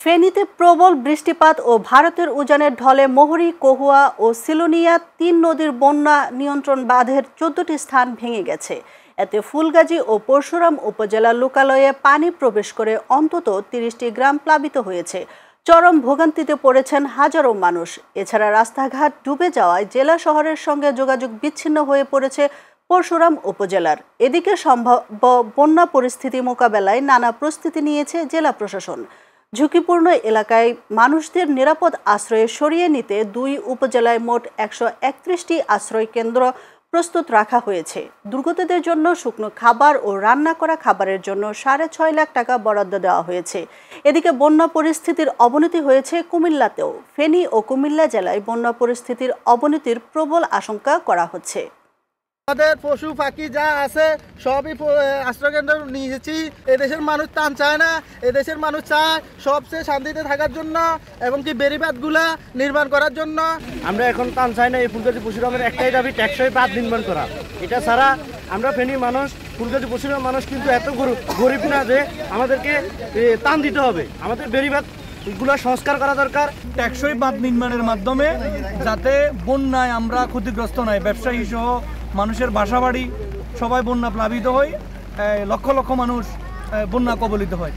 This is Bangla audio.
ফেনীতে প্রবল বৃষ্টিপাত ও ভারতের উজানের ঢলে মোহরী, কহুয়া ও সিলোনিয়া ৩ নদীর বন্যা নিয়ন্ত্রণ বাঁধের ১৪টি স্থান ভেঙে গেছে। এতে ফুলগাজী ও পরশুরাম উপজেলার লোকালয়ে পানি প্রবেশ করে অন্তত ৩০টি গ্রাম প্লাবিত হয়েছে। চরম ভোগান্তিতে পড়েছেন হাজারো মানুষ। এছাড়া রাস্তাঘাট ডুবে যাওয়ায় জেলা শহরের সঙ্গে যোগাযোগ বিচ্ছিন্ন হয়ে পড়েছে পরশুরাম উপজেলার। এদিকে সম্ভাব্য বন্যা পরিস্থিতি মোকাবেলায় নানা প্রস্তুতি নিয়েছে জেলা প্রশাসন। ঝুঁকিপূর্ণ এলাকায় মানুষদের নিরাপদ আশ্রয়ে সরিয়ে নিতে ২ উপজেলায় মোট ১৩১টি আশ্রয় কেন্দ্র প্রস্তুত রাখা হয়েছে। দুর্গতদের জন্য শুকনো খাবার ও রান্না করা খাবারের জন্য ৬.৫ লাখ টাকা বরাদ্দ দেওয়া হয়েছে। এদিকে বন্যা পরিস্থিতির অবনতি হয়েছে কুমিল্লাতেও। ফেনী ও কুমিল্লা জেলায় বন্যা পরিস্থিতির অবনতির প্রবল আশঙ্কা করা হচ্ছে। আমাদের পশু পাখি যা আছে সবই আশ্রয়কেন্দ্র নিয়েছি। এদেশের মানুষ ত্রাণ চায় না, এদেশের মানুষ চায় সবচেয়ে শান্তিতে থাকার জন্য এবং কি বেড়িবাঁধগুলা নির্মাণ করার জন্য। আমরা এখন ত্রাণ চাই না। এই ফুলগাজী পরশুরামের একটাই দাবি, টেকসই বাঁধ নির্মাণ করা। এটা ছাড়া আমরা ফেনীর মানুষ, ফুলগাজী পরশুরাম মানুষ কিন্তু এত গরিব না যে আমাদেরকে ত্রাণ দিতে হবে। আমাদের বেড়িবাঁধ এগুলো সংস্কার করা দরকার। টেকসই বাঁধ নির্মাণের মাধ্যমে যাতে বন্যায় আমরা ক্ষতিগ্রস্ত নয়, ব্যবসায়ী সহ মানুষের বাসাবাড়ি সবাই বন্যা প্লাবিত হয়, লক্ষ লক্ষ মানুষ বন্যা কবলিত হয়।